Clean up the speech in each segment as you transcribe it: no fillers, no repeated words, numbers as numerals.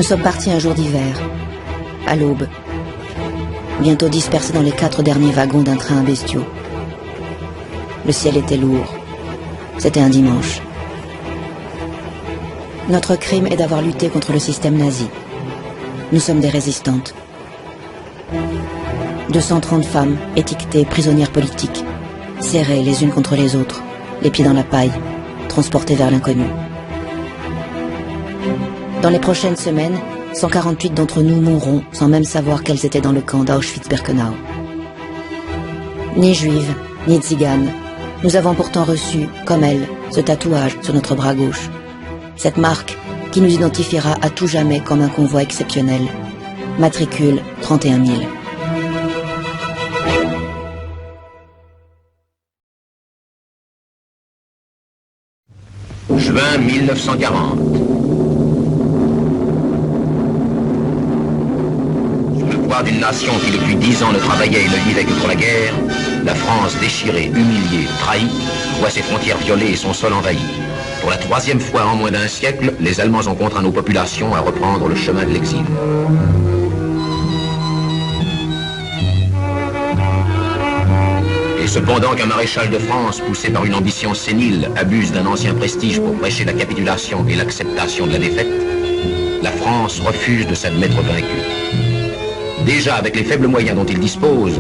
Nous sommes partis un jour d'hiver, à l'aube, bientôt dispersés dans les 4 derniers wagons d'un train à bestiaux. Le ciel était lourd. C'était un dimanche. Notre crime est d'avoir lutté contre le système nazi. Nous sommes des résistantes. 230 femmes, étiquetées prisonnières politiques, serrées les unes contre les autres, les pieds dans la paille, transportées vers l'inconnu. Dans les prochaines semaines, 148 d'entre nous mourront sans même savoir qu'elles étaient dans le camp d'Auschwitz-Birkenau. Ni juives, ni tziganes, nous avons pourtant reçu, comme elles, ce tatouage sur notre bras gauche. Cette marque qui nous identifiera à tout jamais comme un convoi exceptionnel. Matricule 31 000. Juin 1940. Sous le poids d'une nation qui depuis 10 ans ne travaillait et ne vivait que pour la guerre, la France déchirée, humiliée, trahie, voit ses frontières violées et son sol envahi. Pour la 3e fois en moins d'un siècle, les Allemands ont contraint nos populations à reprendre le chemin de l'exil. Et cependant qu'un maréchal de France, poussé par une ambition sénile, abuse d'un ancien prestige pour prêcher la capitulation et l'acceptation de la défaite, la France refuse de s'admettre vaincue. Déjà, avec les faibles moyens dont il dispose,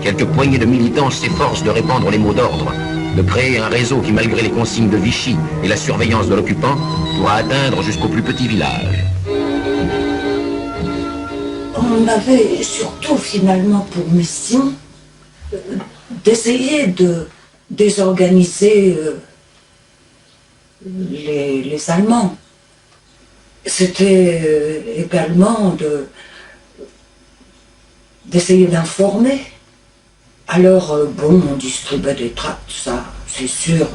quelques poignées de militants s'efforcent de répandre les mots d'ordre, de créer un réseau qui, malgré les consignes de Vichy et la surveillance de l'occupant, pourra atteindre jusqu'au plus petit village. On avait surtout finalement pour mission d'essayer de désorganiser les Allemands. C'était également d'essayer d'informer. Alors, bon, on distribuait des tracts, ça, c'est sûr,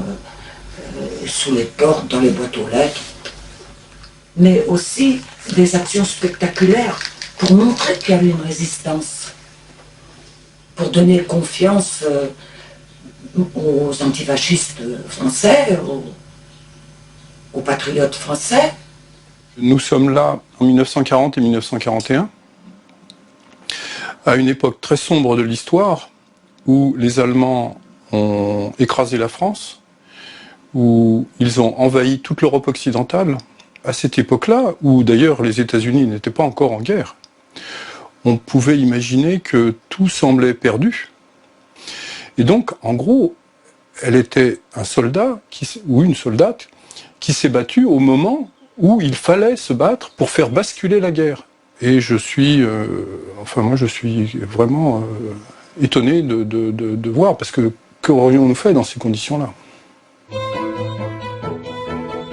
sous les portes, dans les boîtes aux lettres. Mais aussi des actions spectaculaires pour montrer qu'il y avait une résistance. Pour donner confiance aux antifascistes français, aux patriotes français. Nous sommes là en 1940 et 1941, à une époque très sombre de l'histoire, où les Allemands ont écrasé la France, où ils ont envahi toute l'Europe occidentale, à cette époque-là, où d'ailleurs les États-Unis n'étaient pas encore en guerre. On pouvait imaginer que tout semblait perdu. Et donc, en gros, elle était un soldat, ou une soldate, qui s'est battue au moment où il fallait se battre pour faire basculer la guerre. Et je suis, moi je suis vraiment étonné de voir, parce que qu'aurions-nous fait dans ces conditions-là?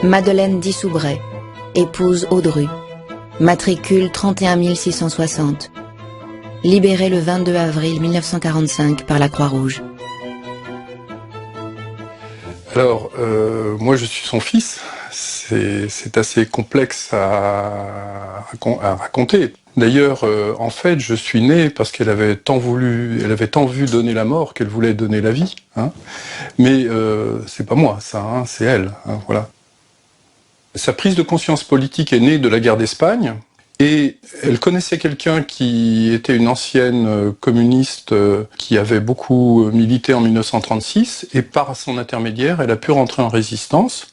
Madeleine Dissoubray, épouse Audru, matricule 31 660, libérée le 22 avril 1945 par la Croix-Rouge. Alors, moi je suis son fils, c'est assez complexe à raconter. D'ailleurs, en fait, je suis né parce qu'elle avait tant vu donner la mort qu'elle voulait donner la vie. Hein. Mais c'est pas moi, ça, hein, c'est elle. Hein, voilà. Sa prise de conscience politique est née de la guerre d'Espagne. Et elle connaissait quelqu'un qui était une ancienne communiste qui avait beaucoup milité en 1936, et par son intermédiaire, elle a pu rentrer en résistance,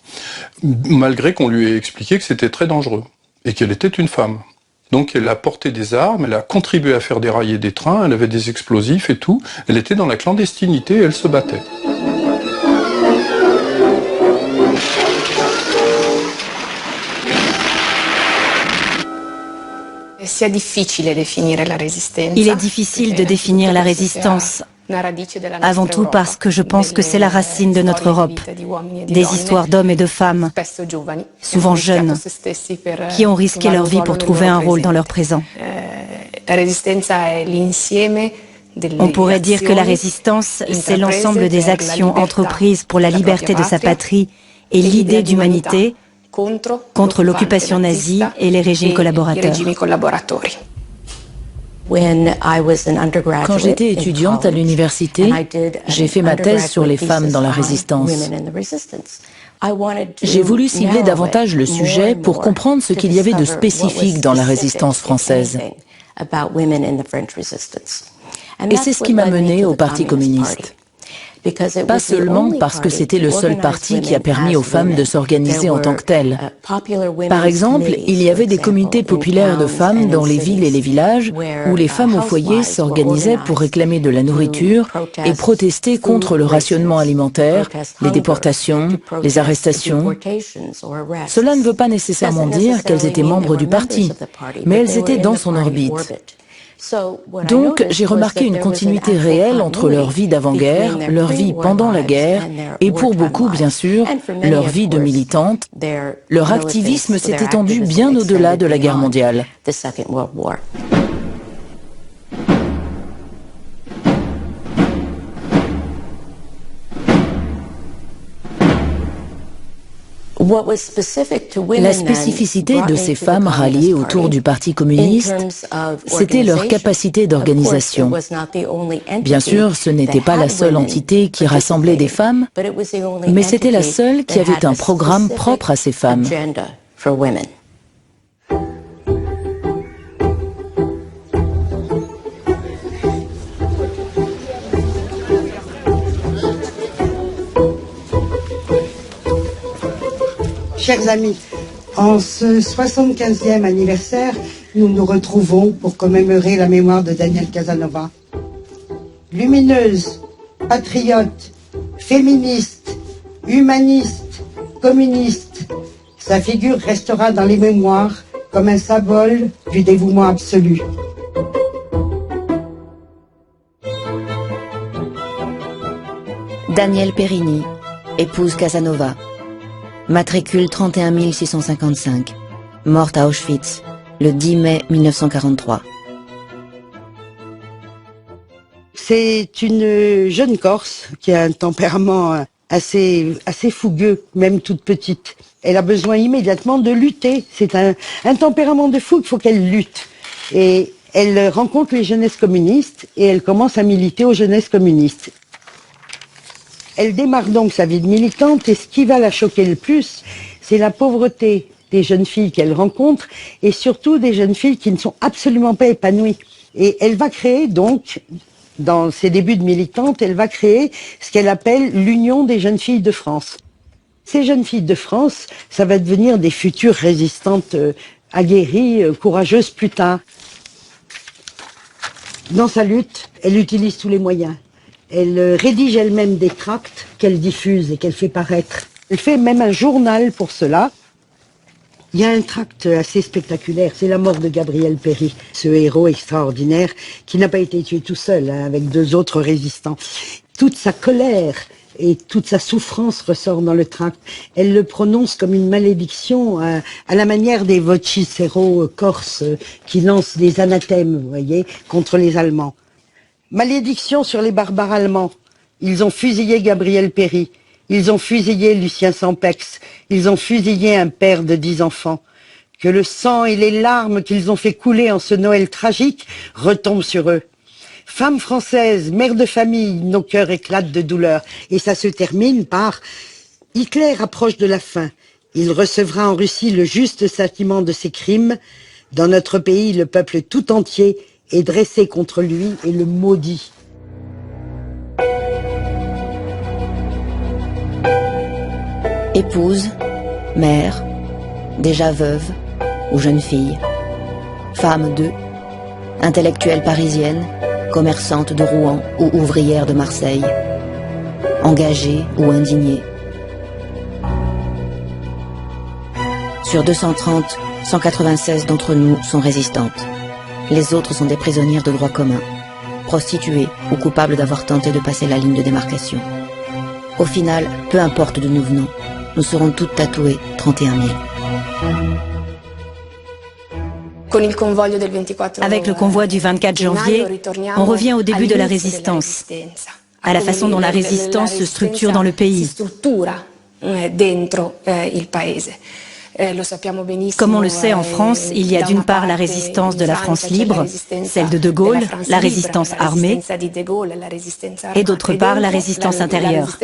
malgré qu'on lui ait expliqué que c'était très dangereux, et qu'elle était une femme. Donc elle a porté des armes, elle a contribué à faire dérailler des trains, elle avait des explosifs et tout, elle était dans la clandestinité et elle se battait. Il est difficile de définir la résistance, avant tout parce que je pense que c'est la racine de notre Europe, des histoires d'hommes et de femmes, souvent jeunes, qui ont risqué leur vie pour trouver un rôle dans leur présent. On pourrait dire que la résistance, c'est l'ensemble des actions entreprises pour la liberté de sa patrie et l'idée d'humanité, contre l'occupation nazie et les régimes collaborateurs. Quand j'étais étudiante à l'université, j'ai fait ma thèse sur les femmes dans la résistance. J'ai voulu cibler davantage le sujet pour comprendre ce qu'il y avait de spécifique dans la résistance française. Et c'est ce qui m'a menée au Parti communiste. Pas seulement parce que c'était le seul parti qui a permis aux femmes de s'organiser en tant que telles. Par exemple, il y avait des comités populaires de femmes dans les villes et les villages où les femmes au foyer s'organisaient pour réclamer de la nourriture et protester contre le rationnement alimentaire, les déportations, les arrestations. Cela ne veut pas nécessairement dire qu'elles étaient membres du parti, mais elles étaient dans son orbite. Donc, j'ai remarqué une continuité réelle entre leur vie d'avant-guerre, leur vie pendant la guerre, et pour beaucoup, bien sûr, leur vie de militante. Leur activisme s'est étendu bien au-delà de la guerre mondiale. La spécificité de ces femmes ralliées autour du Parti communiste, c'était leur capacité d'organisation. Bien sûr, ce n'était pas la seule entité qui rassemblait des femmes, mais c'était la seule qui avait un programme propre à ces femmes. Chers amis, en ce 75e anniversaire, nous nous retrouvons pour commémorer la mémoire de Danielle Casanova. Lumineuse, patriote, féministe, humaniste, communiste, sa figure restera dans les mémoires comme un symbole du dévouement absolu. Danielle Périni, épouse Casanova. Matricule 31 655, morte à Auschwitz, le 10 mai 1943. C'est une jeune Corse qui a un tempérament assez fougueux, même toute petite. Elle a besoin immédiatement de lutter. C'est un tempérament de fou, il faut qu'elle lutte. Et elle rencontre les jeunesses communistes et elle commence à militer aux jeunesses communistes. Elle démarre donc sa vie de militante et ce qui va la choquer le plus, c'est la pauvreté des jeunes filles qu'elle rencontre et surtout des jeunes filles qui ne sont absolument pas épanouies. Et elle va créer donc, dans ses débuts de militante, elle va créer ce qu'elle appelle l'Union des jeunes filles de France. Ces jeunes filles de France, ça va devenir des futures résistantes aguerries, courageuses plus tard. Dans sa lutte, elle utilise tous les moyens. Elle rédige elle-même des tracts qu'elle diffuse et qu'elle fait paraître. Elle fait même un journal pour cela. Il y a un tract assez spectaculaire, c'est la mort de Gabriel Péri, ce héros extraordinaire qui n'a pas été tué tout seul, hein, avec 2 autres résistants. Toute sa colère et toute sa souffrance ressort dans le tract. Elle le prononce comme une malédiction à la manière des vocicéros corses qui lancent des anathèmes, vous voyez, contre les Allemands. Malédiction sur les barbares allemands. Ils ont fusillé Gabriel Péri. Ils ont fusillé Lucien Sampex. Ils ont fusillé un père de 10 enfants. Que le sang et les larmes qu'ils ont fait couler en ce Noël tragique retombent sur eux. Femmes françaises, mères de famille, nos cœurs éclatent de douleur. Et ça se termine par « Hitler approche de la fin. Il recevra en Russie le juste châtiment de ses crimes. Dans notre pays, le peuple tout entier est dressé contre lui et le maudit. » Épouse, mère, déjà veuve ou jeune fille, femme d'eux, intellectuelle parisienne, commerçante de Rouen ou ouvrière de Marseille, engagée ou indignée. Sur 230, 196 d'entre nous sont résistantes. Les autres sont des prisonnières de droit commun, prostituées ou coupables d'avoir tenté de passer la ligne de démarcation. Au final, peu importe d'où nous venons, nous serons toutes tatouées 31 000. Avec le convoi du 24 janvier, on revient au début de la résistance, à la façon dont la résistance se structure dans le pays. Comme on le sait, en France, il y a d'une part la résistance de la France libre, celle de De Gaulle, la résistance armée, et d'autre part la résistance intérieure.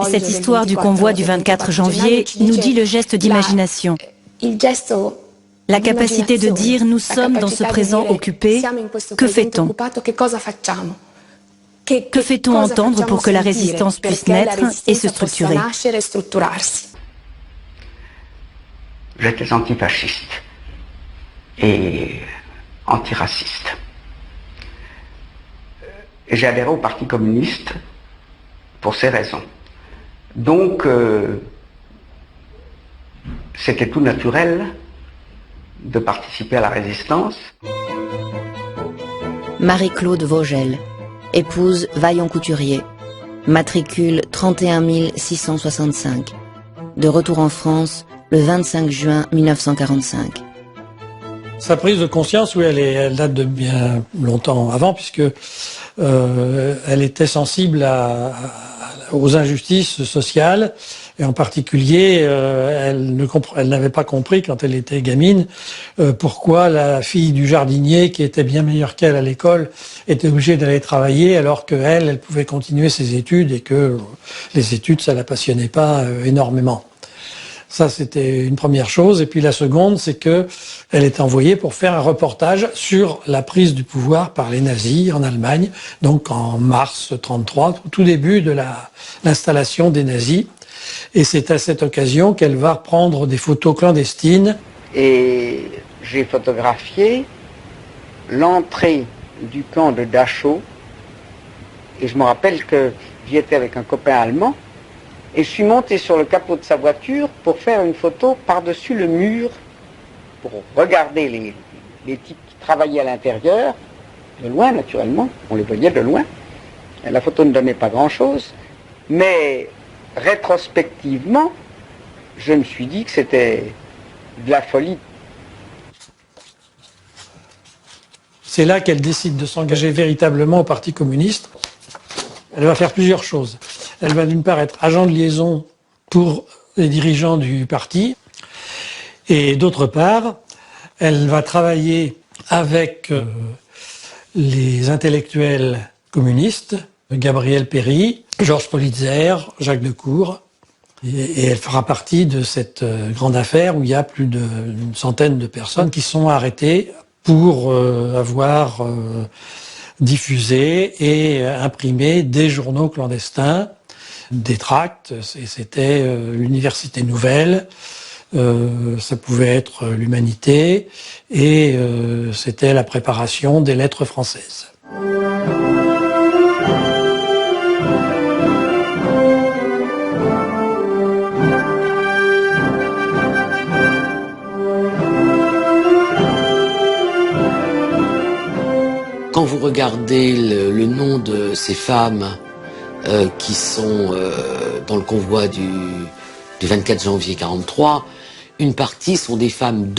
Cette histoire du convoi du 24 janvier nous dit le geste d'imagination. La capacité de dire « nous sommes dans ce présent occupé, que fait-on » Que fait-on entendre pour que la résistance puisse naître et se structurer? J'étais antifasciste et antiraciste. Et j'ai adhéré au Parti communiste pour ces raisons. Donc, c'était tout naturel de participer à la résistance. Marie-Claude Vogel, épouse Vaillant Couturier, matricule 31 665, de retour en France le 25 juin 1945. Sa prise de conscience, oui, elle date de bien longtemps avant, puisque elle était sensible aux injustices sociales, et en particulier, elle n'avait pas compris, quand elle était gamine, pourquoi la fille du jardinier, qui était bien meilleure qu'elle à l'école, était obligée d'aller travailler, alors qu'elle, elle pouvait continuer ses études, et que les études, ça la passionnait pas énormément. Ça, c'était une première chose. Et puis la seconde, c'est que elle était envoyée pour faire un reportage sur la prise du pouvoir par les nazis en Allemagne, donc en mars 1933, au tout début de l'installation des nazis. Et c'est à cette occasion qu'elle va prendre des photos clandestines. Et j'ai photographié l'entrée du camp de Dachau. Et je me rappelle que j'y étais avec un copain allemand. Et je suis monté sur le capot de sa voiture pour faire une photo par-dessus le mur, pour regarder les types qui travaillaient à l'intérieur, de loin naturellement, on les voyait de loin. Et la photo ne donnait pas grand-chose, mais rétrospectivement, je me suis dit que c'était de la folie. C'est là qu'elle décide de s'engager véritablement au Parti communiste. Elle va faire plusieurs choses. Elle va d'une part être agent de liaison pour les dirigeants du parti, et d'autre part, elle va travailler avec les intellectuels communistes, Gabriel Péry, Georges Politzer, Jacques Decour, et elle fera partie de cette grande affaire où il y a plus d'une centaine de personnes qui sont arrêtées pour avoir diffusé et imprimé des journaux clandestins, des tracts. C'était l'Université Nouvelle, ça pouvait être l'Humanité, et c'était la préparation des lettres françaises. Quand vous regardez le nom de ces femmes qui sont dans le convoi du 24 janvier 43, une partie sont des femmes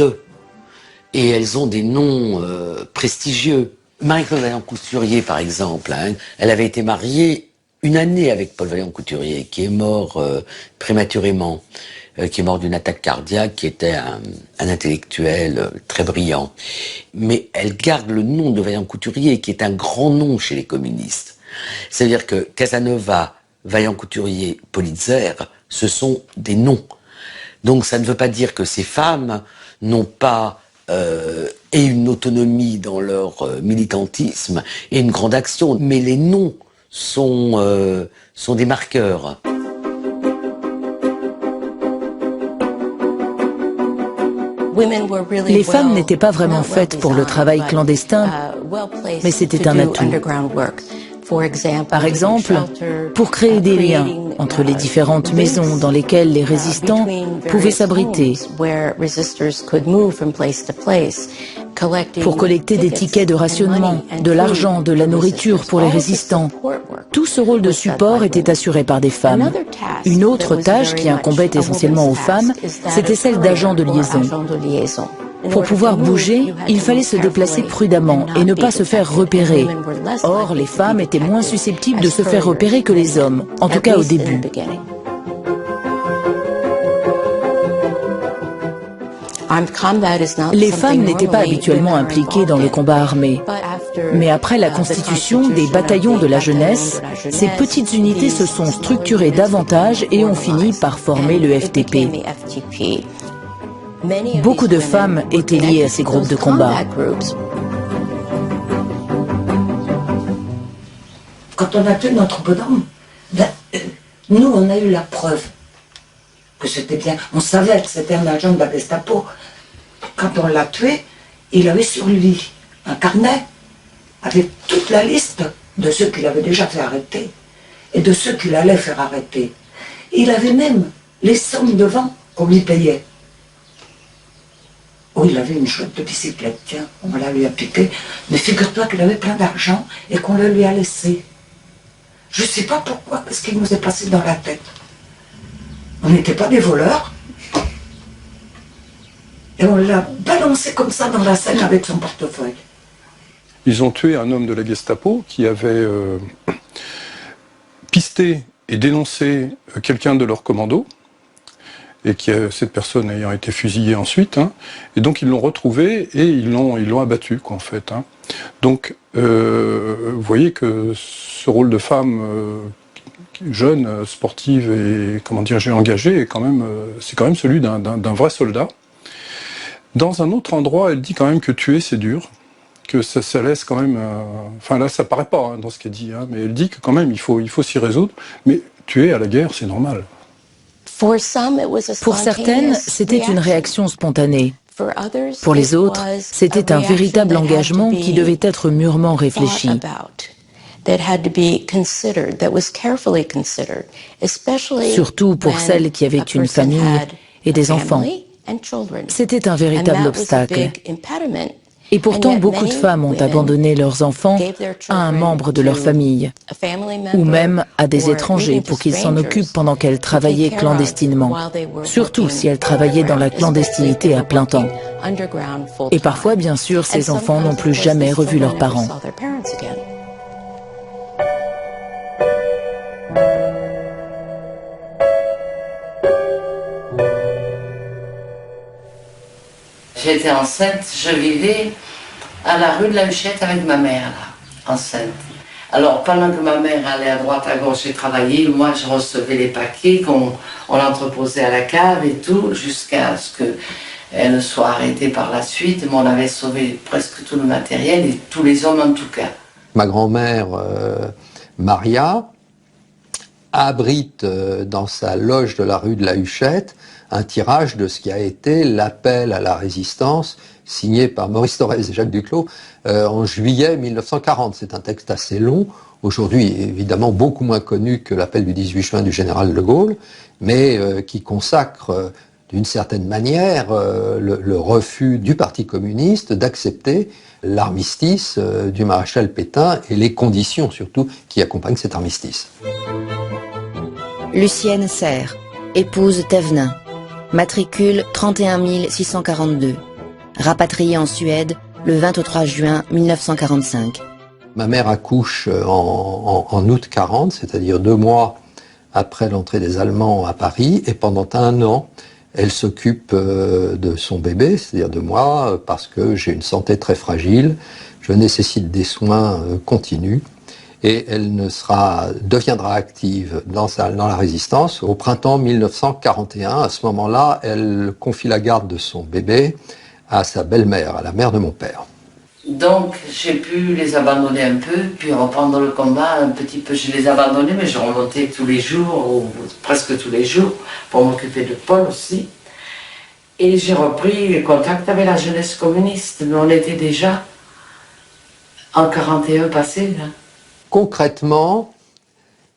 et elles ont des noms prestigieux. Marie-Claude Vaillant-Couturier, par exemple, hein, elle avait été mariée une année avec Paul Vaillant-Couturier, qui est mort prématurément, qui est mort d'une attaque cardiaque, qui était un intellectuel très brillant. Mais elle garde le nom de Vaillant-Couturier, qui est un grand nom chez les communistes. C'est-à-dire que Casanova, Vaillant-Couturier, Politzer, ce sont des noms. Donc ça ne veut pas dire que ces femmes n'ont pas et une autonomie dans leur militantisme et une grande action, mais les noms sont des marqueurs. Les femmes n'étaient pas vraiment faites pour le travail clandestin, mais c'était un atout. Par exemple, pour créer des liens entre les différentes maisons dans lesquelles les résistants pouvaient s'abriter, pour collecter des tickets de rationnement, de l'argent, de la nourriture pour les résistants. Tout ce rôle de support était assuré par des femmes. Une autre tâche qui incombait essentiellement aux femmes, c'était celle d'agent de liaison. Pour pouvoir bouger, il fallait se déplacer prudemment et ne pas se faire repérer. Or, les femmes étaient moins susceptibles de se faire repérer que les hommes, en tout cas au début. Les femmes n'étaient pas habituellement impliquées dans le combat armé. Mais après la constitution des bataillons de la jeunesse, ces petites unités se sont structurées davantage et ont fini par former le FTP. Beaucoup de femmes étaient liées à ces groupes de combat. Quand on a tué notre bonhomme, nous on a eu la preuve que c'était bien. On savait que c'était un agent de la Gestapo. Quand on l'a tué, il avait sur lui un carnet avec toute la liste de ceux qu'il avait déjà fait arrêter et de ceux qu'il allait faire arrêter. Il avait même les sommes devant qu'on lui payait. Oh, il avait une chouette de bicyclette, tiens, on la lui a piquée. Mais figure-toi qu'il avait plein d'argent et qu'on le lui a laissé. Je ne sais pas pourquoi, parce qu'il nous est passé dans la tête. On n'était pas des voleurs. Et on l'a balancé comme ça dans la Seine avec son portefeuille. Ils ont tué un homme de la Gestapo qui avait pisté et dénoncé quelqu'un de leur commando, et cette personne ayant été fusillée ensuite, hein, et donc ils l'ont retrouvé et ils l'ont abattu, quoi, en fait. Hein. Donc, vous voyez que ce rôle de femme jeune, sportive et, comment dire, engagée, c'est quand même celui d'un vrai soldat. Dans un autre endroit, elle dit quand même que tuer, c'est dur, que ça laisse quand même... Enfin là, ça paraît pas, hein, dans ce qu'elle dit, hein, mais elle dit que quand même, il faut s'y résoudre. Mais tuer à la guerre, c'est normal. Pour certaines, c'était une réaction spontanée. Pour les autres, c'était un véritable engagement qui devait être mûrement réfléchi. Surtout pour celles qui avaient une famille et des enfants. C'était un véritable obstacle. Et pourtant, beaucoup de femmes ont abandonné leurs enfants à un membre de leur famille, ou même à des étrangers pour qu'ils s'en occupent pendant qu'elles travaillaient clandestinement, surtout si elles travaillaient dans la clandestinité à plein temps. Et parfois, bien sûr, ces enfants n'ont plus jamais revu leurs parents. J'étais enceinte, je vivais à la rue de la Huchette avec ma mère, là, enceinte. Alors, pendant que ma mère allait à droite, à gauche et travaillait, moi, je recevais les paquets qu'on entreposait à la cave et tout, jusqu'à ce qu'elle soit arrêtée par la suite. Mais on avait sauvé presque tout le matériel et tous les hommes en tout cas. Ma grand-mère, Maria, abrite dans sa loge de la rue de la Huchette un tirage de ce qui a été l'appel à la résistance signé par Maurice Thorez et Jacques Duclos en juillet 1940. C'est un texte assez long, aujourd'hui évidemment beaucoup moins connu que l'appel du 18 juin du général de Gaulle, mais qui consacre d'une certaine manière le refus du Parti communiste d'accepter l'armistice du maréchal Pétain et les conditions surtout qui accompagnent cet armistice. Lucienne Serre, épouse Thévenin, matricule 31 642, rapatriée en Suède le 23 juin 1945. Ma mère accouche en août 40, c'est-à-dire 2 mois après l'entrée des Allemands à Paris, et pendant 1 an, elle s'occupe de son bébé, c'est-à-dire de moi, parce que j'ai une santé très fragile, je nécessite des soins continus, et elle deviendra active dans la résistance au printemps 1941. À ce moment-là, elle confie la garde de son bébé à sa belle-mère, à la mère de mon père. Donc j'ai pu les abandonner un peu, puis reprendre le combat un petit peu. Je les abandonnais, mais je remontais tous les jours, ou presque tous les jours, pour m'occuper de Paul aussi. Et j'ai repris contact avec la jeunesse communiste. Mais on était déjà en 41 passé, là. Concrètement,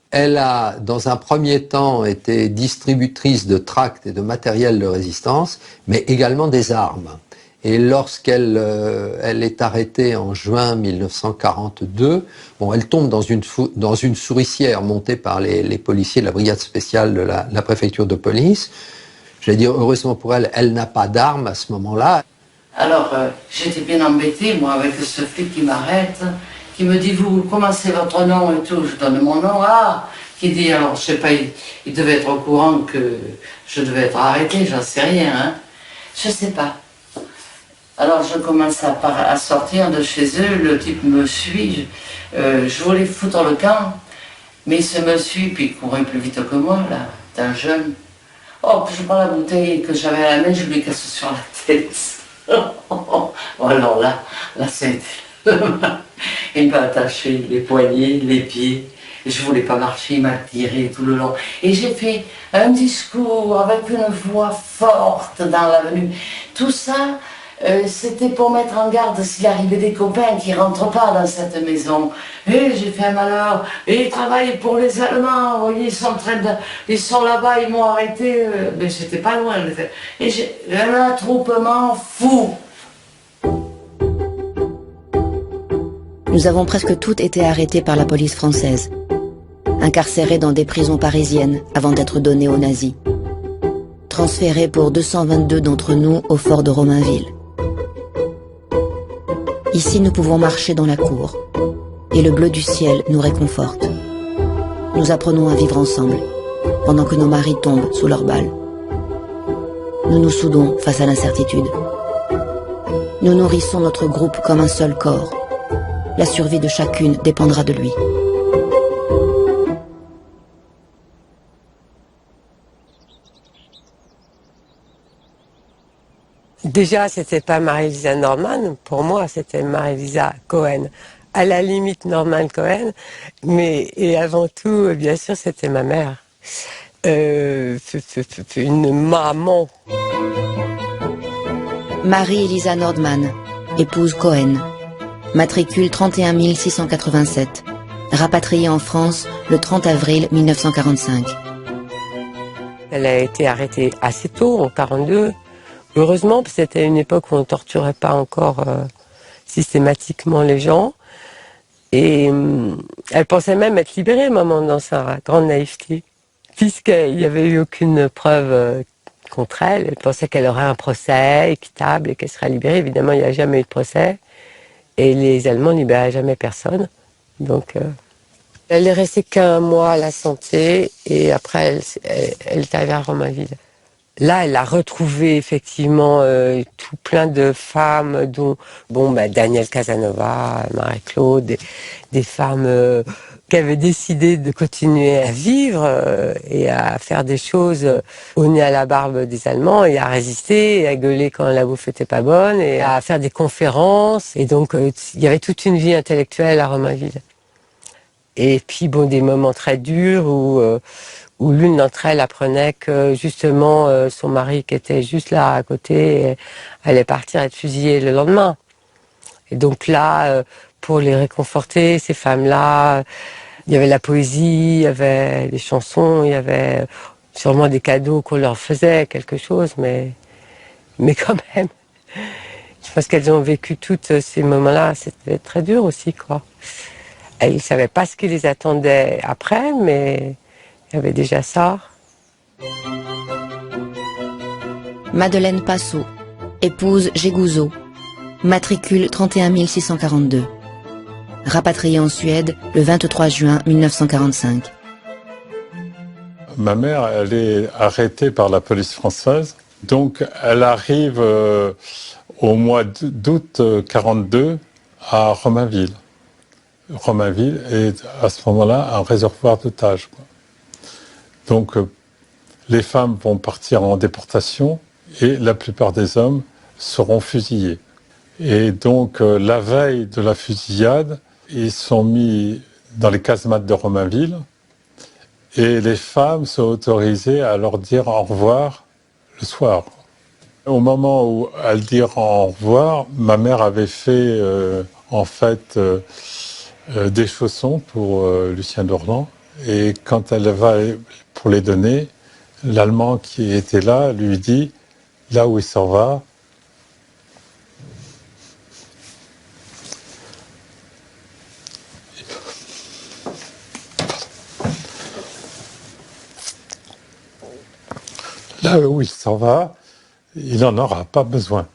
elle a, dans un premier temps, été distributrice de tracts et de matériel de résistance, mais également des armes. Et lorsqu'elle est arrêtée en juin 1942, elle tombe dans une souricière montée par les policiers de la brigade spéciale de la préfecture de police. J'allais dire, heureusement pour elle, elle n'a pas d'armes à ce moment-là. Alors, j'étais bien embêtée, moi, avec ce flic qui m'arrête, qui me dit, vous, comment c'est votre nom et tout, je donne mon nom, qui dit, alors, je sais pas, il devait être au courant que je devais être arrêtée, j'en sais rien, hein. Je sais pas. Alors je commence à sortir de chez eux, le type me suit, je voulais foutre le camp, mais il se me suit, puis il courait plus vite que moi, là, d'un jeune. Oh, je prends la bouteille que j'avais à la main, je lui casse sur la tête. Oh, alors là c'est... Il m'a attaché les poignets, les pieds. Je voulais pas marcher, il m'a tiré tout le long. Et j'ai fait un discours avec une voix forte dans l'avenue. Tout ça, c'était pour mettre en garde s'il arrivait des copains qui rentrent pas dans cette maison. Et j'ai fait un malheur. Et ils travaillent pour les Allemands. Vous voyez, ils sont là-bas, ils m'ont arrêté. Mais j'étais pas loin. Et j'ai un attroupement fou. Nous avons presque toutes été arrêtées par la police française, incarcérées dans des prisons parisiennes avant d'être données aux nazis, transférées pour 222 d'entre nous au fort de Romainville. Ici, nous pouvons marcher dans la cour, et le bleu du ciel nous réconforte. Nous apprenons à vivre ensemble, pendant que nos maris tombent sous leurs balles. Nous nous soudons face à l'incertitude. Nous nourrissons notre groupe comme un seul corps. La survie de chacune dépendra de lui. Déjà, c'était pas Marie-Lisa Norman, pour moi, c'était Marie-Lisa Cohen. À la limite, Norman Cohen, mais et avant tout, bien sûr, c'était ma mère. Une maman. Marie-Elisa Nordman, épouse Cohen. Matricule 31 687. Rapatriée en France le 30 avril 1945. Elle a été arrêtée assez tôt, en 1942. Heureusement, parce que c'était une époque où on ne torturait pas encore systématiquement les gens. Et elle pensait même être libérée, maman, dans sa grande naïveté. Puisqu'il n'y avait eu aucune preuve contre elle, elle pensait qu'elle aurait un procès équitable et qu'elle serait libérée. Évidemment, il n'y a jamais eu de procès. Et les Allemands ne libéraient jamais personne. Donc, elle est restée qu'un mois à la santé et après, elle est arrivée à Romainville. Là, elle a retrouvé effectivement tout plein de femmes, dont Daniel Casanova, Marie-Claude, des femmes qui avaient décidé de continuer à vivre et à faire des choses au nez à la barbe des Allemands et à résister, et à gueuler quand la bouffe était pas bonne, et à faire des conférences. Et donc, il y avait toute une vie intellectuelle à Romainville. Et puis, des moments très durs où l'une d'entre elles apprenait que justement son mari qui était juste là à côté allait partir être fusillé le lendemain. Et donc là, pour les réconforter, ces femmes-là, il y avait la poésie, il y avait des chansons, il y avait sûrement des cadeaux qu'on leur faisait, quelque chose, mais quand même. Je pense qu'elles ont vécu tous ces moments-là, c'était très dur aussi, quoi. Et ils ne savaient pas ce qui les attendait après, mais il y avait déjà ça. Madeleine Passot, épouse Gégouzo, matricule 31 642. Rapatriée en Suède le 23 juin 1945. Ma mère, elle est arrêtée par la police française. Donc, elle arrive au mois d'août 1942 à Romainville. Romainville est à ce moment-là un réservoir d'otages. Donc, les femmes vont partir en déportation et la plupart des hommes seront fusillés. Et donc, la veille de la fusillade, ils sont mis dans les casemates de Romainville et les femmes sont autorisées à leur dire au revoir le soir. Au moment où elles dirent au revoir, ma mère avait fait des chaussons pour Lucien Dorland. Et quand elle va pour les donner, l'Allemand qui était là lui dit « Là où il s'en va, il n'en aura pas besoin. »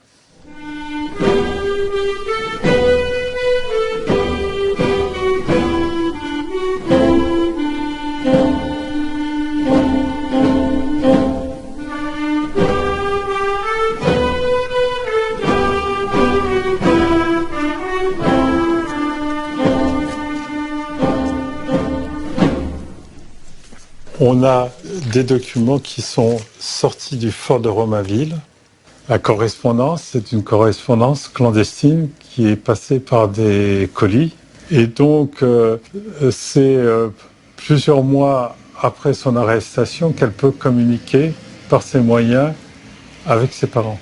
On a des documents qui sont sortis du fort de Romainville. La correspondance, c'est une correspondance clandestine qui est passée par des colis. Et donc, c'est plusieurs mois après son arrestation qu'elle peut communiquer par ses moyens avec ses parents.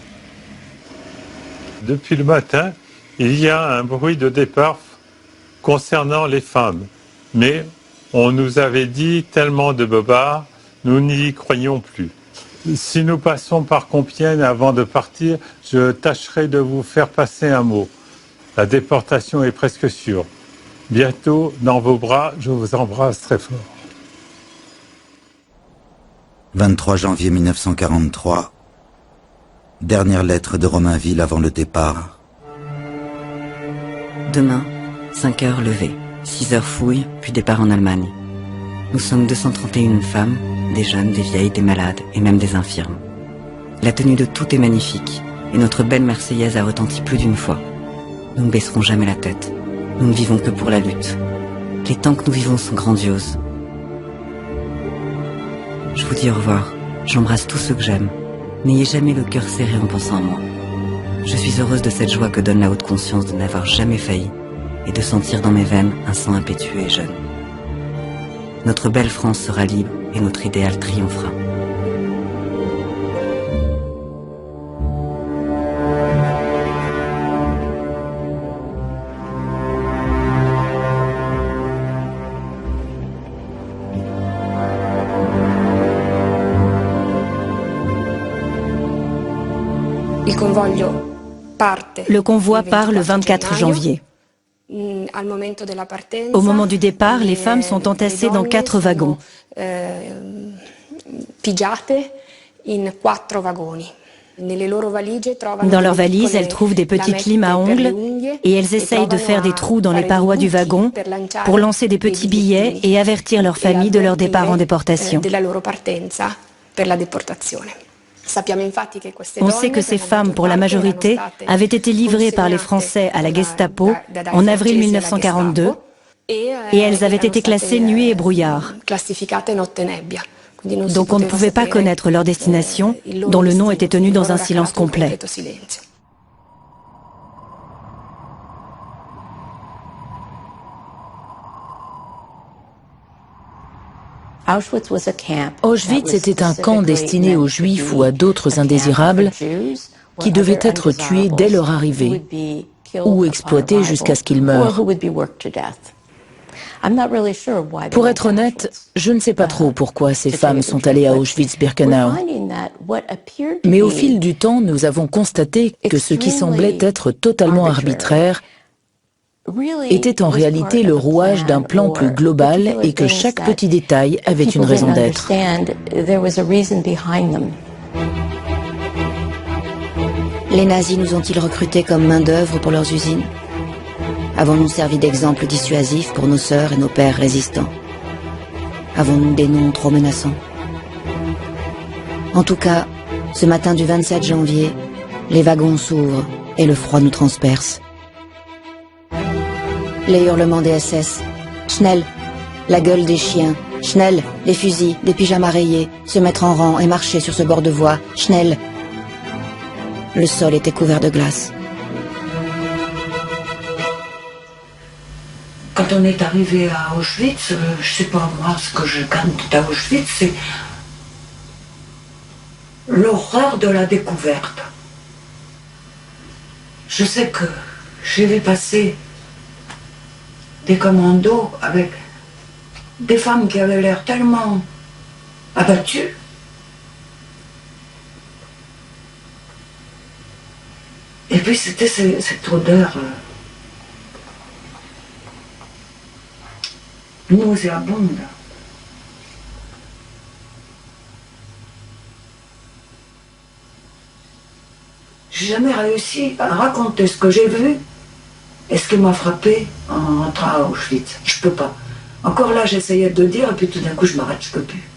Depuis le matin, il y a un bruit de départ concernant les femmes. Mais on nous avait dit tellement de bobards, nous n'y croyons plus. Si nous passons par Compiègne avant de partir, je tâcherai de vous faire passer un mot. La déportation est presque sûre. Bientôt, dans vos bras, je vous embrasse très fort. 23 janvier 1943. Dernière lettre de Romainville avant le départ. Demain, 5 heures levée, 6 heures fouille, puis départ en Allemagne. Nous sommes 231 femmes, des jeunes, des vieilles, des malades et même des infirmes. La tenue de toutes est magnifique et notre belle Marseillaise a retenti plus d'une fois. Nous ne baisserons jamais la tête. Nous ne vivons que pour la lutte. Les temps que nous vivons sont grandioses. Je vous dis au revoir. J'embrasse tous ceux que j'aime. N'ayez jamais le cœur serré en pensant à moi. Je suis heureuse de cette joie que donne la haute conscience de n'avoir jamais failli et de sentir dans mes veines un sang impétueux et jeune. Notre belle France sera libre et notre idéal triomphera. Le convoi part le 24 janvier. Au moment du départ, les femmes sont entassées dans 4 wagons. Dans leurs valises, elles trouvent des petites limes à ongles et elles essayent de faire des trous dans les parois du wagon pour lancer des petits billets et avertir leur famille de leur départ en déportation. On sait que ces femmes, pour la majorité, avaient été livrées par les Français à la Gestapo en avril 1942 et elles avaient été classées nuit et brouillard. Donc on ne pouvait pas connaître leur destination, dont le nom était tenu dans un silence complet. Auschwitz était un camp destiné aux Juifs ou à d'autres indésirables qui devaient être tués dès leur arrivée ou exploités jusqu'à ce qu'ils meurent. Pour être honnête, je ne sais pas trop pourquoi ces femmes sont allées à Auschwitz-Birkenau. Mais au fil du temps, nous avons constaté que ce qui semblait être totalement arbitraire était en réalité le rouage d'un plan plus global et que chaque petit détail avait une raison d'être. Les nazis nous ont-ils recrutés comme main-d'œuvre pour leurs usines? Avons-nous servi d'exemple dissuasif pour nos sœurs et nos pères résistants? Avons-nous des noms trop menaçants? En tout cas, ce matin du 27 janvier, les wagons s'ouvrent et le froid nous transperce. Les hurlements des SS. Schnell, la gueule des chiens. Schnell, les fusils, des pyjamas rayés, se mettre en rang et marcher sur ce bord de voie. Schnell. Le sol était couvert de glace. Quand on est arrivé à Auschwitz, je sais pas moi, ce que je garde à Auschwitz, c'est l'horreur de la découverte. Je sais que j'ai vu passer des commandos avec des femmes qui avaient l'air tellement abattues. Et puis c'était cette odeur nauséabonde. J'ai jamais réussi à raconter ce que j'ai vu et ce qui m'a frappé en entrant à Auschwitz. Je peux pas. Encore là, j'essayais de dire et puis tout d'un coup, je m'arrête, je peux plus.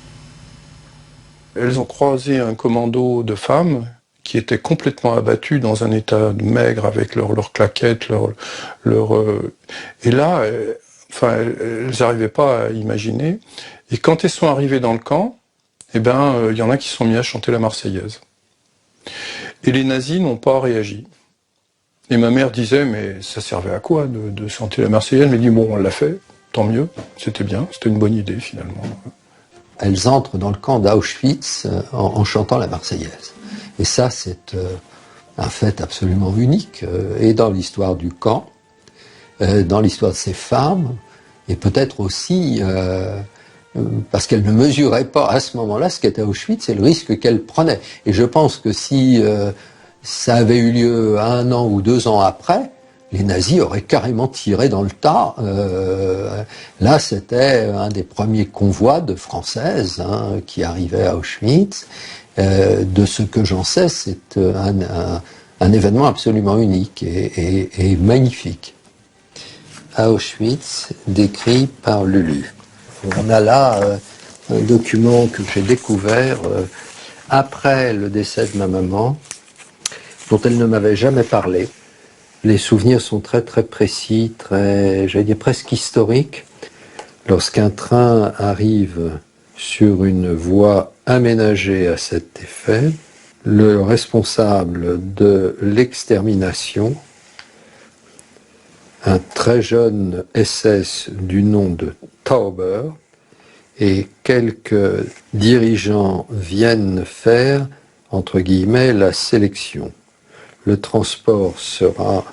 Elles ont croisé un commando de femmes qui étaient complètement abattues dans un état maigre avec leurs claquettes, et là, Enfin, elles n'arrivaient pas à imaginer. Et quand elles sont arrivées dans le camp, eh ben, y en a qui se sont mis à chanter la Marseillaise. Et les nazis n'ont pas réagi. Et ma mère disait, mais ça servait à quoi de chanter la Marseillaise? Elle m'a dit, bon, on l'a fait, tant mieux, c'était bien, c'était une bonne idée finalement. Elles entrent dans le camp d'Auschwitz en chantant la Marseillaise. Et ça, c'est un fait absolument unique, et dans l'histoire du camp, dans l'histoire de ces femmes, et peut-être aussi parce qu'elles ne mesuraient pas à ce moment-là ce qu'était Auschwitz et le risque qu'elles prenaient. Et je pense que si ça avait eu lieu 1 an ou 2 ans après, les nazis auraient carrément tiré dans le tas. Là, c'était un des premiers convois de Françaises qui arrivaient à Auschwitz. De ce que j'en sais, c'est un événement absolument unique et magnifique. À Auschwitz, décrit par Lulu. On a là un document que j'ai découvert après le décès de ma maman, dont elle ne m'avait jamais parlé. Les souvenirs sont très très précis, très, j'allais dire presque historiques. Lorsqu'un train arrive sur une voie aménagée à cet effet, le responsable de l'extermination, un très jeune SS du nom de Tauber, et quelques dirigeants viennent faire, entre guillemets, la sélection. Le transport sera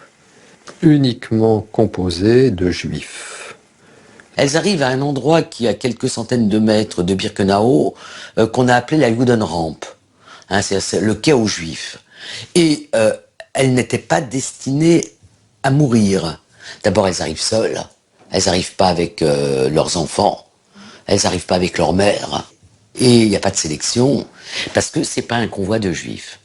uniquement composé de juifs. Elles arrivent à un endroit qui est à quelques centaines de mètres de Birkenau, qu'on a appelé la Judenrampe. C'est le quai aux juifs. Et elles n'étaient pas destinées à mourir. D'abord, elles arrivent seules. Elles n'arrivent pas avec leurs enfants. Elles n'arrivent pas avec leur mère. Et il n'y a pas de sélection, parce que c'est pas un convoi de juifs.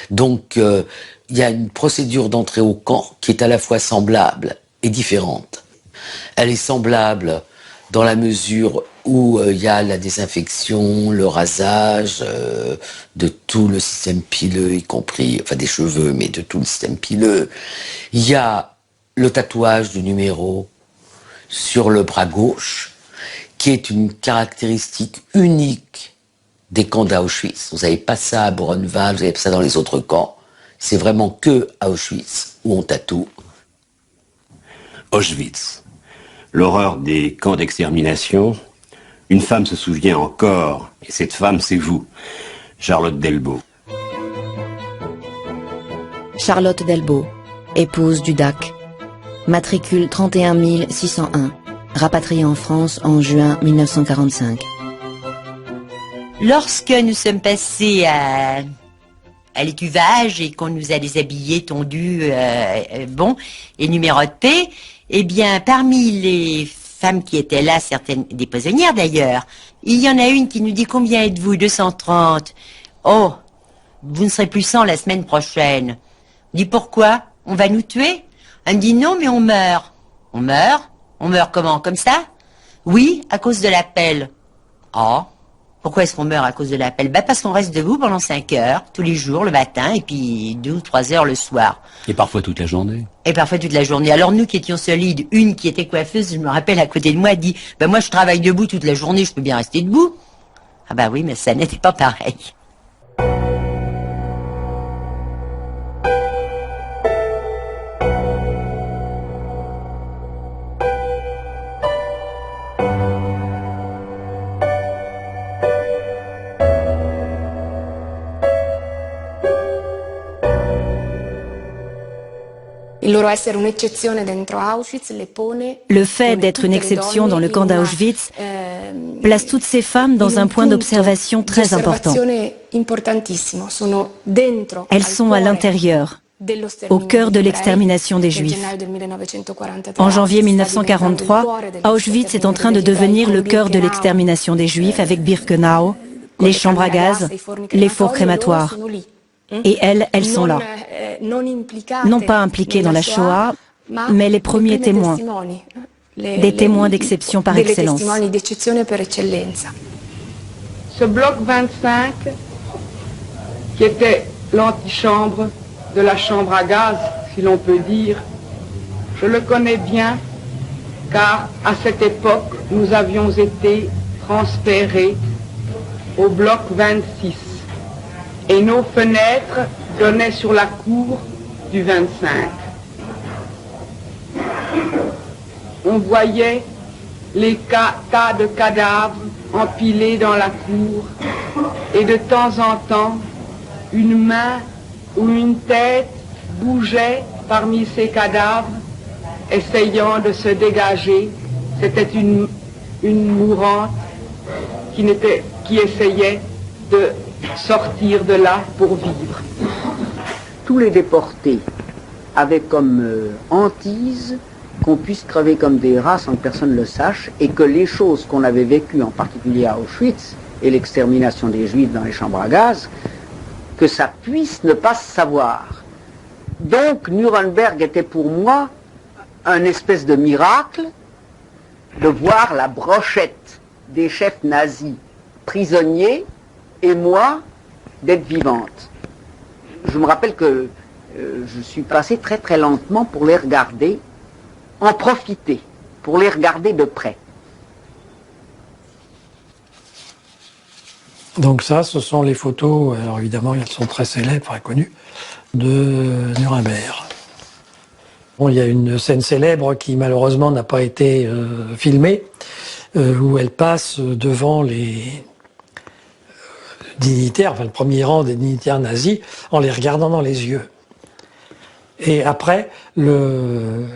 Donc, il y a une procédure d'entrée au camp qui est à la fois semblable et différente. Elle est semblable dans la mesure où il y a la désinfection, le rasage de tout le système pileux, y compris, enfin des cheveux, mais de tout le système pileux. Il y a le tatouage du numéro sur le bras gauche, qui est une caractéristique unique des camps d'Auschwitz. Vous n'avez pas ça à Buchenwald, vous n'avez pas ça dans les autres camps. C'est vraiment que à Auschwitz où on tatoue. Auschwitz, l'horreur des camps d'extermination. Une femme se souvient encore, et cette femme, c'est vous, Charlotte Delbo. Charlotte Delbo, épouse du DAC, matricule 31 601, rapatriée en France en juin 1945. Lorsque nous sommes passés à l'étuvage et qu'on nous a déshabillés, tondus, et numérotés, eh bien, parmi les femmes qui étaient là, certaines des prisonnières d'ailleurs, il y en a une qui nous dit: combien êtes-vous? 230. Oh, vous ne serez plus 100 la semaine prochaine. On dit: pourquoi? On va nous tuer? Elle me dit: non, mais on meurt. On meurt? On meurt comment? Comme ça? Oui, à cause de l'appel. Oh. Pourquoi est-ce qu'on meurt à cause de l'appel? Parce qu'on reste debout pendant 5 heures, tous les jours, le matin, et puis 2 ou 3 heures le soir. Et parfois toute la journée. Et parfois toute la journée. Alors nous qui étions solides, une qui était coiffeuse, je me rappelle, à côté de moi, dit: moi je travaille debout toute la journée, je peux bien rester debout. Ah bah oui, mais ça n'était pas pareil. Le fait d'être une exception dans le camp d'Auschwitz place toutes ces femmes dans un point d'observation très important. Elles sont à l'intérieur, au cœur de l'extermination des Juifs. En janvier 1943, Auschwitz est en train de devenir le cœur de l'extermination des Juifs avec Birkenau, les chambres à gaz, les fours crématoires. Et elles sont là. Non pas impliquées dans la Shoah, mais les premiers témoins. Des témoins d'exception par excellence. Ce bloc 25, qui était l'antichambre de la chambre à gaz, si l'on peut dire, je le connais bien, car à cette époque, nous avions été transférés au bloc 26 et nos fenêtres donnaient sur la cour du 25. On voyait les tas de cadavres empilés dans la cour et de temps en temps, une main ou une tête bougeait parmi ces cadavres, essayant de se dégager. C'était une mourante qui essayait de sortir de là pour vivre. Tous les déportés avaient comme hantise qu'on puisse crever comme des rats sans que personne ne le sache, et que les choses qu'on avait vécues, en particulier à Auschwitz, et l'extermination des Juifs dans les chambres à gaz, que ça puisse ne pas se savoir. Donc Nuremberg était pour moi un espèce de miracle de voir la brochette des chefs nazis prisonniers et moi d'être vivante. Je me rappelle que je suis passé très très lentement pour les regarder, en profiter, pour les regarder de près. Donc ça, ce sont les photos, alors évidemment elles sont très célèbres, très connues, de Nuremberg. Bon, il y a une scène célèbre qui malheureusement n'a pas été filmée, où elle passe devant les dignitaires, enfin le premier rang des dignitaires nazis, en les regardant dans les yeux. Et après, le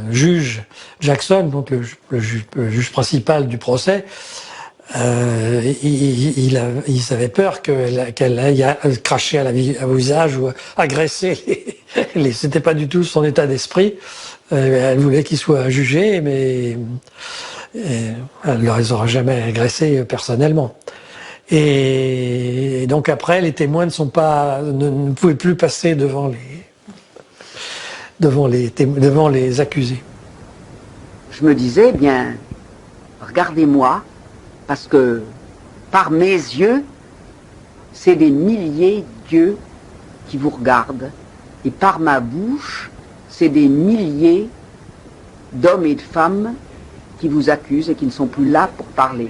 juge Jackson, donc le juge principal du procès, il avait peur qu'elle aille cracher au visage ou agresser c'était pas du tout son état d'esprit. Elle voulait qu'il soit jugé, mais elle ne les aura jamais agressés personnellement. Et donc après, les témoins ne pouvaient plus passer devant les accusés. Je me disais, bien, regardez-moi, parce que par mes yeux, c'est des milliers d'yeux qui vous regardent, et par ma bouche, c'est des milliers d'hommes et de femmes qui vous accusent et qui ne sont plus là pour parler.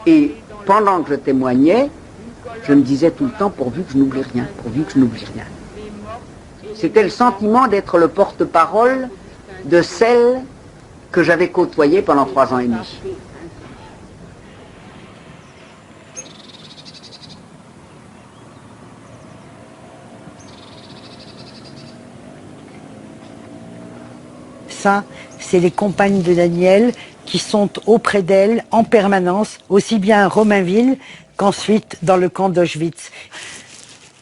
Et pendant que je témoignais, je me disais tout le temps, pourvu que je n'oublie rien, pourvu que je n'oublie rien. C'était le sentiment d'être le porte-parole de celle que j'avais côtoyée pendant 3 ans et demi. Ça, c'est les compagnes de Daniel qui sont auprès d'elle en permanence, aussi bien à Romainville qu'ensuite dans le camp d'Auschwitz.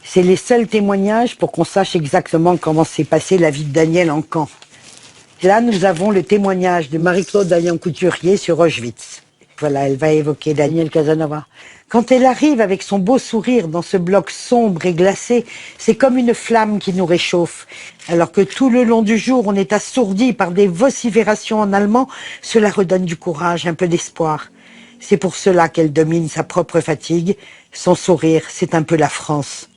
C'est les seuls témoignages pour qu'on sache exactement comment s'est passée la vie de Daniel en camp. Là, nous avons le témoignage de Marie-Claude Dayan-Couturier sur Auschwitz. Voilà, elle va évoquer Daniel Casanova. Quand elle arrive avec son beau sourire dans ce bloc sombre et glacé, c'est comme une flamme qui nous réchauffe. Alors que tout le long du jour, on est assourdi par des vociférations en allemand, cela redonne du courage, un peu d'espoir. C'est pour cela qu'elle domine sa propre fatigue. Son sourire, c'est un peu la France.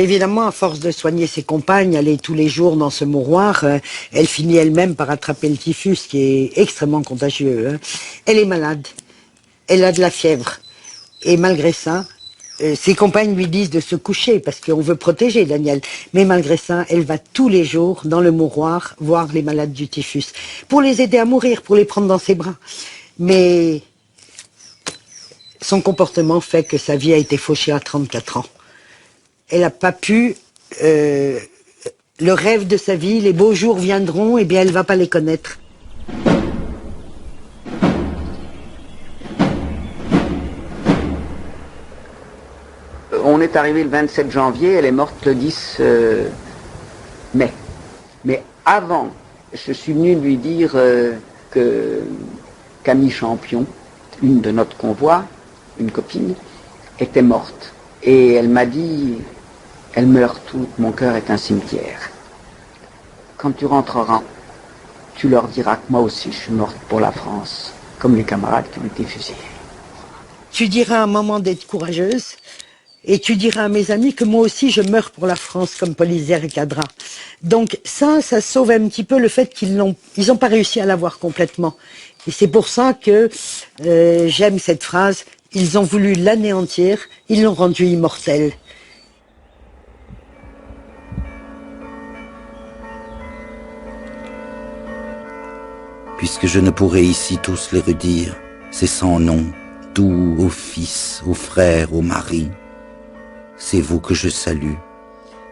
Évidemment, à force de soigner ses compagnes, aller tous les jours dans ce mouroir, elle finit elle-même par attraper le typhus, qui est extrêmement contagieux. Elle est malade, elle a de la fièvre. Et malgré ça, ses compagnes lui disent de se coucher, parce qu'on veut protéger Daniel. Mais malgré ça, elle va tous les jours dans le mouroir voir les malades du typhus, pour les aider à mourir, pour les prendre dans ses bras. Mais son comportement fait que sa vie a été fauchée à 34 ans. Elle n'a pas pu, le rêve de sa vie, les beaux jours viendront, et bien elle ne va pas les connaître. On est arrivé le 27 janvier, elle est morte le 10 mai. Mais avant, je suis venu lui dire que Camille Champion, une de notre convoi, une copine, était morte. Et elle m'a dit, elle meurt toute, mon cœur est un cimetière. Quand tu rentreras, tu leur diras que moi aussi je suis morte pour la France, comme les camarades qui ont été fusillés. Tu diras à un moment d'être courageuse, Et tu diras à mes amis que moi aussi je meurs pour la France comme Paul Isère et Cadra. Donc ça sauve un petit peu le fait qu'ils ont pas réussi à l'avoir complètement. Et c'est pour ça que j'aime cette phrase, ils ont voulu l'anéantir, ils l'ont rendu immortel. Puisque je ne pourrai ici tous les redire, c'est sans nom, tout aux fils, aux frères, aux maris. C'est vous que je salue,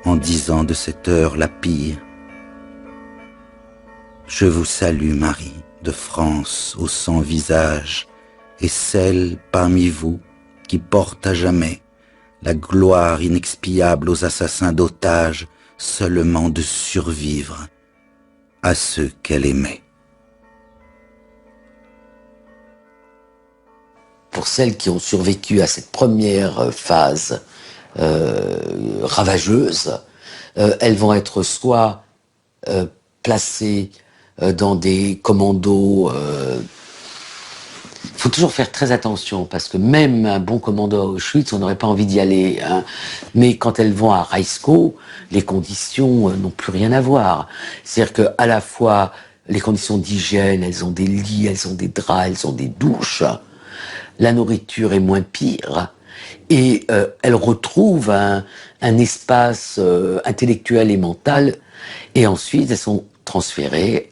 en disant de cette heure la pire. Je vous salue, Marie, de France au sans visage, et celle parmi vous qui porte à jamais la gloire inexpiable aux assassins d'otages, seulement de survivre à ceux qu'elle aimait. Pour celles qui ont survécu à cette première phase ravageuse, elles vont être soit placées dans des commandos. Il faut toujours faire très attention parce que même un bon commando à Auschwitz, on n'aurait pas envie d'y aller. Hein. Mais quand elles vont à Reisko, les conditions n'ont plus rien à voir. C'est-à-dire que à la fois les conditions d'hygiène, elles ont des lits, elles ont des draps, elles ont des douches. La nourriture est moins pire et elles retrouvent un espace intellectuel et mental et ensuite elles sont transférées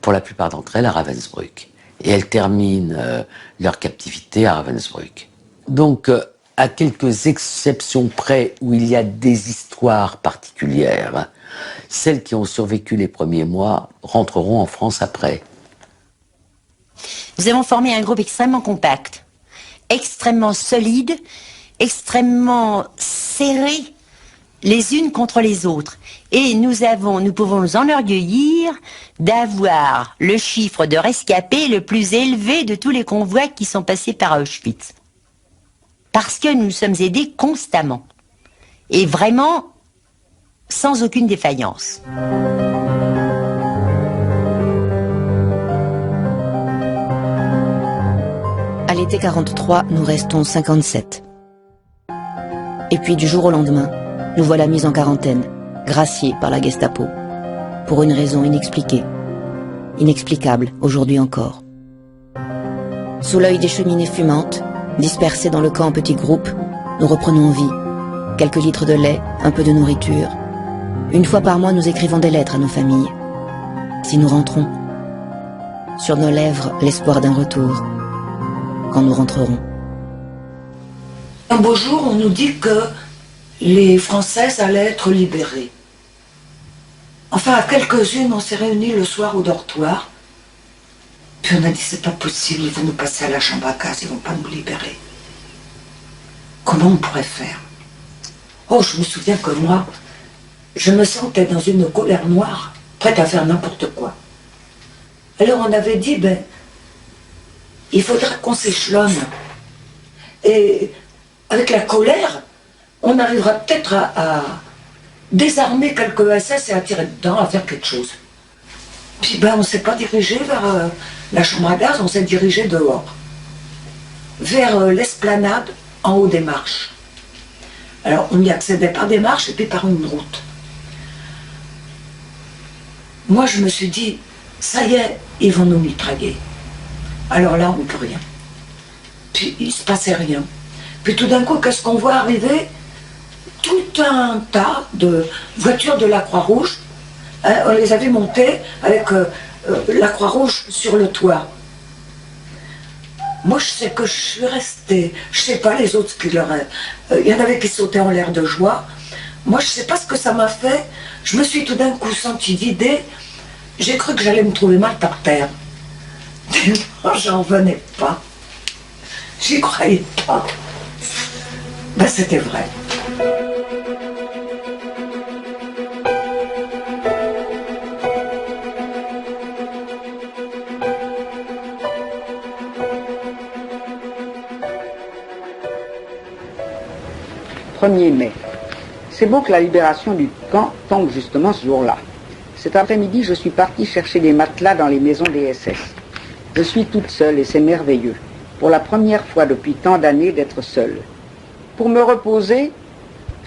pour la plupart d'entre elles à Ravensbrück et elles terminent leur captivité à Ravensbrück. Donc à quelques exceptions près où il y a des histoires particulières, celles qui ont survécu les premiers mois rentreront en France après. Nous avons formé un groupe extrêmement compact, extrêmement solide, extrêmement serré les unes contre les autres. Et nous pouvons nous enorgueillir d'avoir le chiffre de rescapés le plus élevé de tous les convois qui sont passés par Auschwitz. Parce que nous sommes aidés constamment. Et vraiment, sans aucune défaillance. À l'été 43, nous restons 57. Et puis du jour au lendemain, nous voilà mis en quarantaine, graciés par la Gestapo, pour une raison inexpliquée, inexplicable aujourd'hui encore. Sous l'œil des cheminées fumantes, dispersés dans le camp en petits groupes, nous reprenons vie. Quelques litres de lait, un peu de nourriture. Une fois par mois, nous écrivons des lettres à nos familles. Si nous rentrons, sur nos lèvres, l'espoir d'un retour. Quand nous rentrerons. Un beau jour, on nous dit que les Françaises allaient être libérées. Enfin, à quelques-unes, on s'est réunis le soir au dortoir. Puis on a dit, c'est pas possible, ils vont nous passer à la chambre à gaz, ils vont pas nous libérer. Comment on pourrait faire? Oh, je me souviens que moi, je me sentais dans une colère noire, prête à faire n'importe quoi. Alors on avait dit, il faudrait qu'on s'échelonne. Et avec la colère, on arrivera peut-être à désarmer quelques SS et à tirer dedans, à faire quelque chose. Puis on ne s'est pas dirigé vers la chambre à gaz, on s'est dirigé dehors. Vers l'esplanade en haut des marches. Alors on y accédait par des marches et puis par une route. Moi je me suis dit, ça y est, ils vont nous mitrailler. Alors là, on ne peut rien. Puis il ne se passait rien. Puis tout d'un coup, qu'est-ce qu'on voit arriver? Tout un tas de voitures de la Croix-Rouge. On les avait montées avec la Croix-Rouge sur le toit. Moi, je sais que je suis restée. Je ne sais pas les autres qui leur... Il y en avait qui sautaient en l'air de joie. Moi, je ne sais pas ce que ça m'a fait. Je me suis tout d'un coup sentie vidée. J'ai cru que j'allais me trouver mal par terre. J'en venais pas. J'y croyais pas. C'était vrai. « 1er mai. C'est beau que la libération du camp tombe justement ce jour-là. Cet après-midi, je suis partie chercher des matelas dans les maisons des SS. Je suis toute seule et c'est merveilleux. Pour la première fois depuis tant d'années d'être seule. Pour me reposer,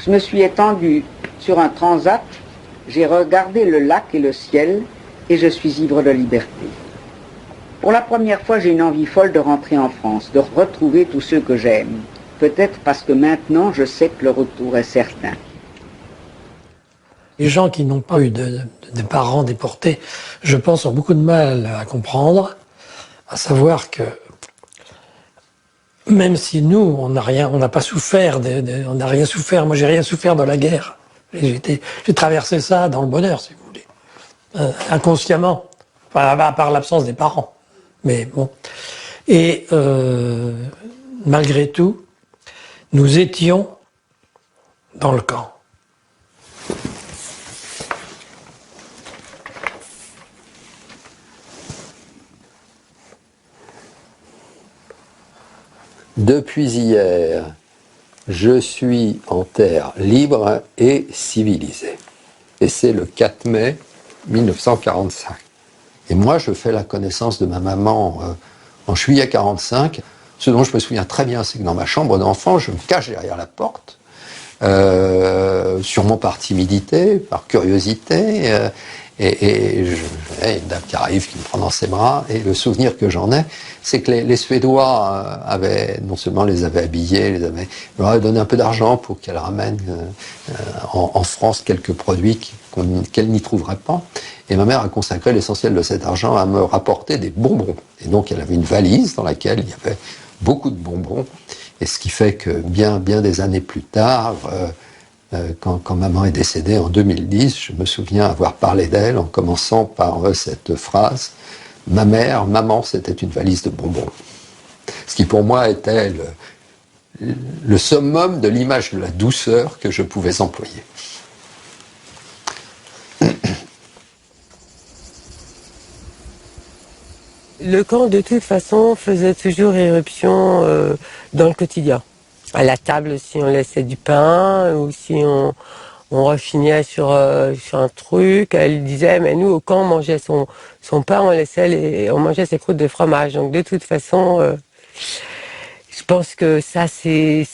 je me suis étendue sur un transat, j'ai regardé le lac et le ciel, et je suis ivre de liberté. Pour la première fois, j'ai une envie folle de rentrer en France, de retrouver tous ceux que j'aime. Peut-être parce que maintenant, je sais que le retour est certain. Les gens qui n'ont pas eu de parents déportés, je pense, ont beaucoup de mal à comprendre, à savoir que même si nous, on n'a pas souffert, on n'a rien souffert, moi j'ai rien souffert dans la guerre. J'ai traversé ça dans le bonheur, si vous voulez, inconsciemment, enfin, à part l'absence des parents. Mais bon. Et malgré tout, nous étions dans le camp. Depuis hier, je suis en terre libre et civilisée. Et c'est le 4 mai 1945. Et moi, je fais la connaissance de ma maman en juillet 1945. Ce dont je me souviens très bien, c'est que dans ma chambre d'enfant, je me cache derrière la porte, sûrement par timidité, par curiosité, et une dame qui arrive, qui me prend dans ses bras, et le souvenir que j'en ai, c'est que les Suédois non seulement les avaient habillés, leur avaient donné un peu d'argent pour qu'elle ramène en France quelques produits qu'elle n'y trouverait pas. Et ma mère a consacré l'essentiel de cet argent à me rapporter des bonbons. Et donc elle avait une valise dans laquelle il y avait beaucoup de bonbons. Et ce qui fait que bien des années plus tard, quand maman est décédée en 2010, je me souviens avoir parlé d'elle en commençant par cette phrase « maman, c'était une valise de bonbons ». Ce qui pour moi était le summum de l'image de la douceur que je pouvais employer. Le camp, de toute façon, faisait toujours éruption dans le quotidien. À la table, si on laissait du pain, ou si on rechignait sur un truc, elle disait, mais nous, au camp, on mangeait son pain, on mangeait ses croûtes de fromage. Donc, de toute façon, je pense que ça, c'est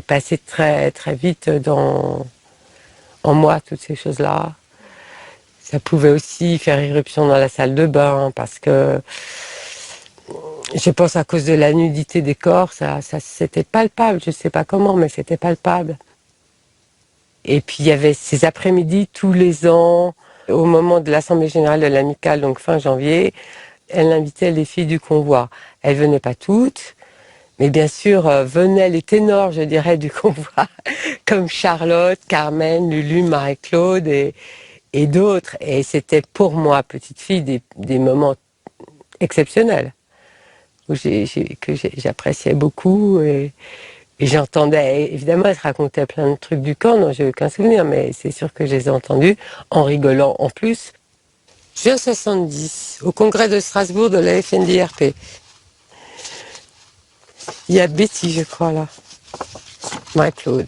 passé très, très vite en moi, toutes ces choses-là. Ça pouvait aussi faire irruption dans la salle de bain, parce que je pense à cause de la nudité des corps, ça c'était palpable, je ne sais pas comment, mais c'était palpable. Et puis il y avait ces après-midi tous les ans, au moment de l'Assemblée Générale de l'Amicale, donc fin janvier, elle invitait les filles du convoi. Elles venaient pas toutes, mais bien sûr venaient les ténors, je dirais, du convoi, comme Charlotte, Carmen, Lulu, Marie-Claude et d'autres. Et c'était pour moi, petite fille, des moments exceptionnels, que j'appréciais beaucoup. Et j'entendais, évidemment, elle se racontait plein de trucs du camp, dont j'ai aucun souvenir, mais c'est sûr que je les ai entendus, en rigolant en plus. Juin 70, au congrès de Strasbourg de la FNDRP. Il y a Betty, je crois, là. Marie-Claude.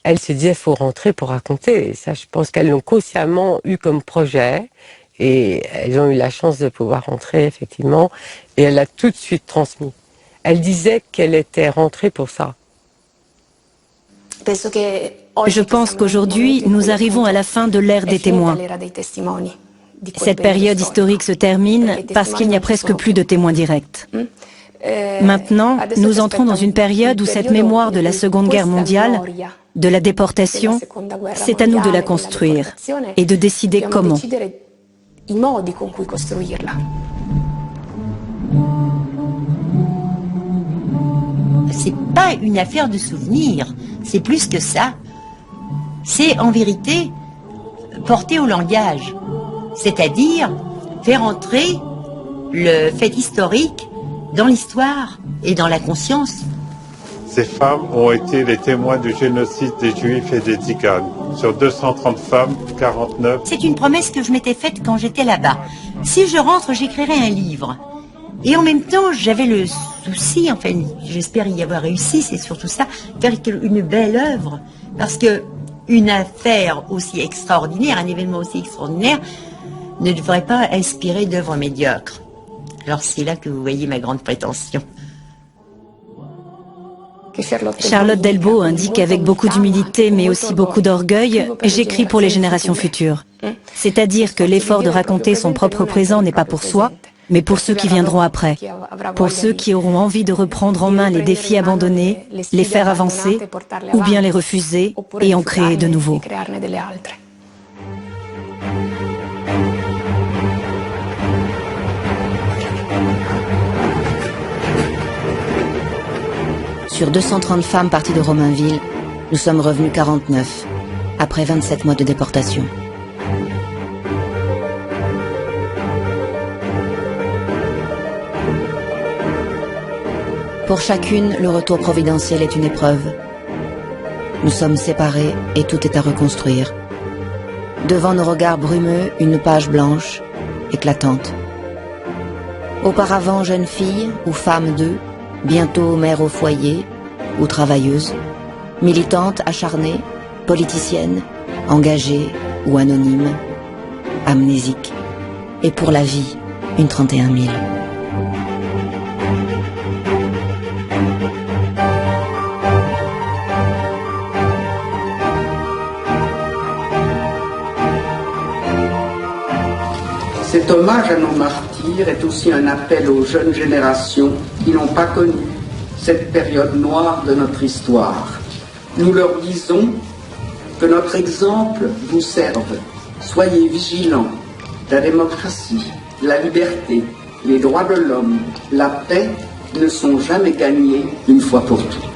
Elle se disait, il faut rentrer pour raconter. Et ça, je pense qu'elles l'ont consciemment eu comme projet. Et elles ont eu la chance de pouvoir rentrer, effectivement. Et elle a tout de suite transmis. Elle disait qu'elle était rentrée pour ça. Je pense qu'aujourd'hui, nous arrivons à la fin de l'ère des témoins. Cette période historique se termine parce qu'il n'y a presque plus de témoins directs. Maintenant, nous entrons dans une période où cette mémoire de la Seconde Guerre mondiale, de la déportation, c'est à nous de la construire et de décider comment. C'est pas une affaire de souvenirs, c'est plus que ça. C'est en vérité porter au langage, c'est-à-dire faire entrer le fait historique dans l'histoire et dans la conscience. Ces femmes ont été les témoins du génocide des Juifs et des Tziganes. Sur 230 femmes, 49... C'est une promesse que je m'étais faite quand j'étais là-bas. Si je rentre, j'écrirai un livre. Et en même temps, j'avais le souci, enfin, j'espère y avoir réussi, c'est surtout ça, faire une belle œuvre. Parce que une affaire aussi extraordinaire, un événement aussi extraordinaire, ne devrait pas inspirer d'œuvres médiocres. Alors c'est là que vous voyez ma grande prétention. Charlotte Delbo indique avec beaucoup d'humilité, mais aussi beaucoup d'orgueil, j'écris pour les générations futures. C'est-à-dire que l'effort de raconter son propre présent n'est pas pour soi, mais pour ceux qui viendront après, pour ceux qui auront envie de reprendre en main les défis abandonnés, les faire avancer, ou bien les refuser et en créer de nouveaux. Sur 230 femmes parties de Romainville, nous sommes revenus 49, après 27 mois de déportation. Pour chacune, le retour providentiel est une épreuve. Nous sommes séparés et tout est à reconstruire. Devant nos regards brumeux, une page blanche, éclatante. Auparavant jeune fille ou femme d'eux, bientôt mère au foyer ou travailleuse, militante acharnée, politicienne, engagée ou anonyme, amnésique, et pour la vie, une 31 000. Cet hommage à nos martyrs est aussi un appel aux jeunes générations qui n'ont pas connu cette période noire de notre histoire. Nous leur disons que notre exemple vous serve. Soyez vigilants. La démocratie, la liberté, les droits de l'homme, la paix ne sont jamais gagnés une fois pour toutes.